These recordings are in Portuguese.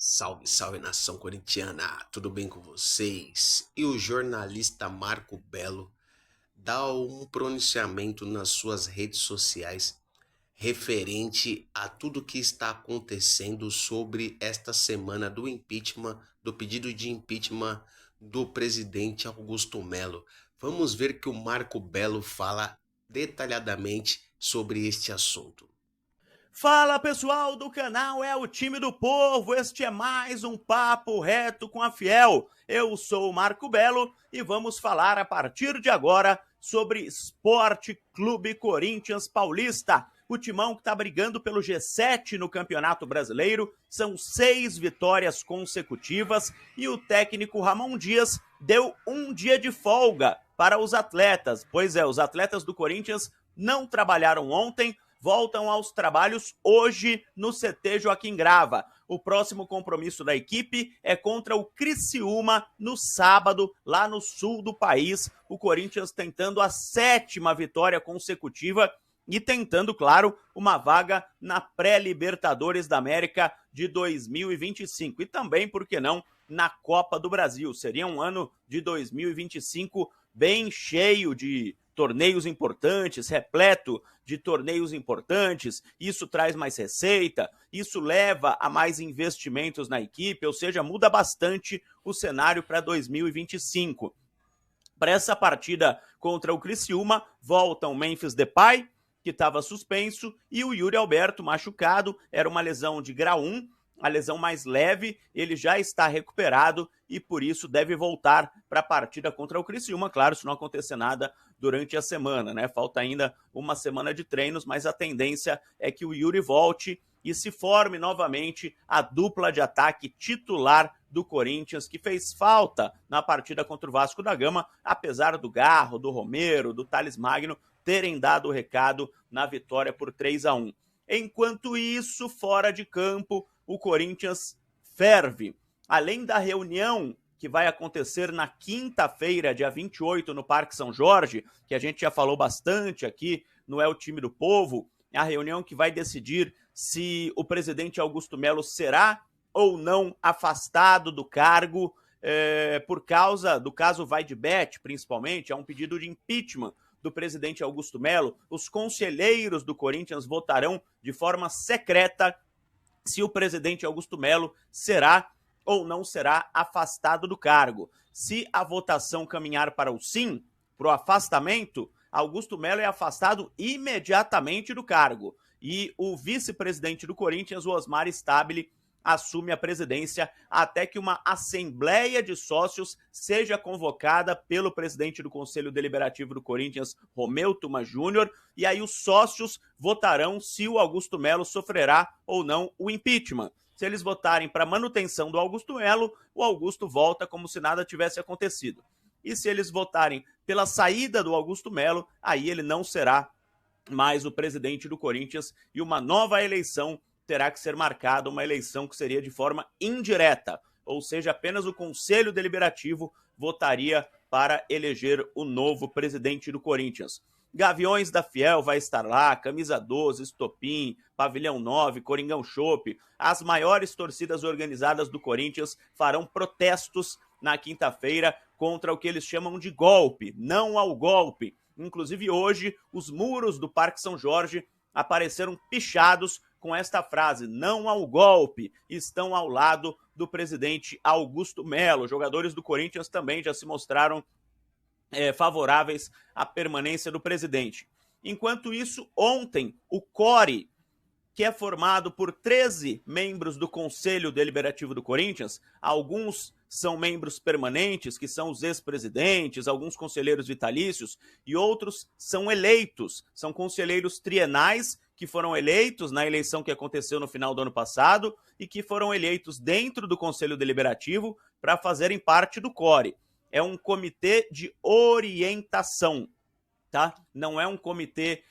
Salve, salve nação corintiana, tudo bem com vocês? E o jornalista Marco Belo dá um pronunciamento nas suas redes sociais referente a tudo que está acontecendo sobre esta semana do impeachment, do pedido de impeachment do presidente Augusto Melo. Vamos ver que o Marco Belo fala detalhadamente sobre este assunto. Fala pessoal do canal É o Time do Povo, este é mais um Papo Reto com a Fiel. Eu sou o Marco Belo e vamos falar a partir de agora sobre Esporte Clube Corinthians Paulista. O timão que está brigando pelo G7 no Campeonato Brasileiro, são 6 vitórias consecutivas e o técnico Ramon Dias deu um dia de folga para os atletas. Pois é, os atletas do Corinthians não trabalharam ontem, voltam aos trabalhos hoje no CT Joaquim Grava. O próximo compromisso da equipe é contra o Criciúma no sábado, lá no sul do país. O Corinthians tentando a 7ª vitória consecutiva e tentando, claro, uma vaga na pré-Libertadores da América de 2025. E também, por que não, na Copa do Brasil. Seria um ano de 2025 bem cheio de torneios importantes, repleto de torneios importantes. Isso traz mais receita, isso leva a mais investimentos na equipe, ou seja, muda bastante o cenário para 2025. Para essa partida contra o Criciúma, voltam o Memphis Depay, que estava suspenso, e o Yuri Alberto machucado. Era uma lesão de grau 1, a lesão mais leve, ele já está recuperado e por isso deve voltar para a partida contra o Criciúma, claro, se não acontecer nada durante a semana, né? Falta ainda uma semana de treinos, mas a tendência é que o Yuri volte e se forme novamente a dupla de ataque titular do Corinthians, que fez falta na partida contra o Vasco da Gama, apesar do Garro, do Romero, do Thales Magno terem dado o recado na vitória por 3-1. Enquanto isso, fora de campo, o Corinthians ferve. Além da reunião que vai acontecer na quinta-feira, dia 28, no Parque São Jorge, que a gente já falou bastante aqui no É o Time do Povo, a reunião que vai decidir se o presidente Augusto Melo será ou não afastado do cargo por causa do caso Vaidbet, principalmente. É um pedido de impeachment do presidente Augusto Melo. Os conselheiros do Corinthians votarão de forma secreta se o presidente Augusto Melo será ou não será afastado do cargo. Se a votação caminhar para o sim, para o afastamento, Augusto Melo é afastado imediatamente do cargo. E o vice-presidente do Corinthians, o Osmar Stabile, assume a presidência até que uma assembleia de sócios seja convocada pelo presidente do Conselho Deliberativo do Corinthians, Romeu Tuma Júnior, e aí os sócios votarão se o Augusto Melo sofrerá ou não o impeachment. Se eles votarem para manutenção do Augusto Melo, o Augusto volta como se nada tivesse acontecido. E se eles votarem pela saída do Augusto Melo, aí ele não será mais o presidente do Corinthians e uma nova eleição terá que ser marcada, uma eleição que seria de forma indireta, ou seja, apenas o Conselho Deliberativo votaria para eleger o novo presidente do Corinthians. Gaviões da Fiel vai estar lá, Camisa 12, Estopim, Pavilhão 9, Coringão Chopp. As maiores torcidas organizadas do Corinthians farão protestos na quinta-feira contra o que eles chamam de golpe, não ao golpe. Inclusive hoje, os muros do Parque São Jorge apareceram pichados com esta frase: não ao golpe, estão ao lado do presidente Augusto Melo. Jogadores do Corinthians também já se mostraram favoráveis à permanência do presidente. Enquanto isso, ontem, o CORE, que é formado por 13 membros do Conselho Deliberativo do Corinthians, alguns são membros permanentes, que são os ex-presidentes, alguns conselheiros vitalícios, e outros são eleitos, são conselheiros trienais que foram eleitos na eleição que aconteceu no final do ano passado e que foram eleitos dentro do Conselho Deliberativo para fazerem parte do CORE. É um comitê de orientação, tá? Não é um comitê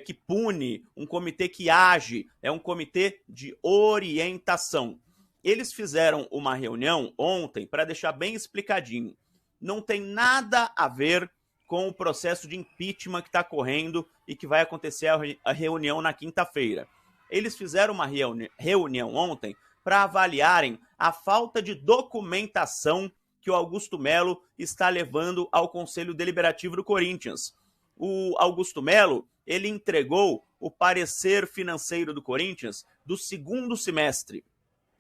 que pune, um comitê que age, é um comitê de orientação. Eles fizeram uma reunião ontem para deixar bem explicadinho. Não tem nada a ver com o processo de impeachment que está correndo e que vai acontecer a reunião na quinta-feira. Eles fizeram uma reunião ontem para avaliarem a falta de documentação que o Augusto Melo está levando ao Conselho Deliberativo do Corinthians. O Augusto Melo, ele entregou o parecer financeiro do Corinthians do segundo semestre,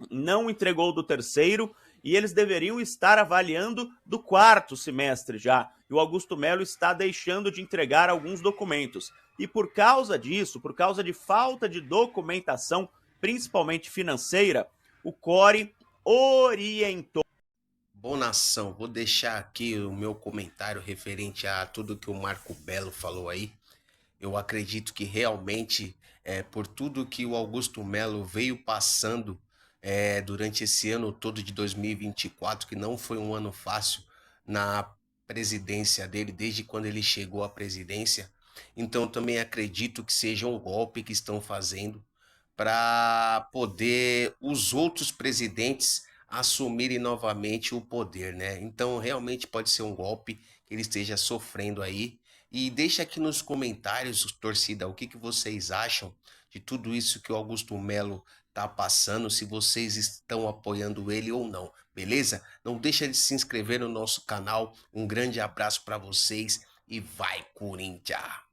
não entregou do terceiro, e eles deveriam estar avaliando do quarto semestre já. E o Augusto Melo está deixando de entregar alguns documentos. E por causa disso, por causa de falta de documentação, principalmente financeira, o CORE orientou. Bom, nação, vou deixar aqui o meu comentário referente a tudo que o Marco Belo falou aí. Eu acredito que realmente, por tudo que o Augusto Melo veio passando durante esse ano todo de 2024, que não foi um ano fácil na presidência dele, desde quando ele chegou à presidência. Então, também acredito que seja um golpe que estão fazendo para poder os outros presidentes assumirem novamente o poder, né? Então, realmente pode ser um golpe que ele esteja sofrendo aí. E deixa aqui nos comentários, torcida, o que que vocês acham de tudo isso que o Augusto Melo tá passando, se vocês estão apoiando ele ou não, beleza? Não deixa de se inscrever no nosso canal. Um grande abraço para vocês e vai, Corinthians!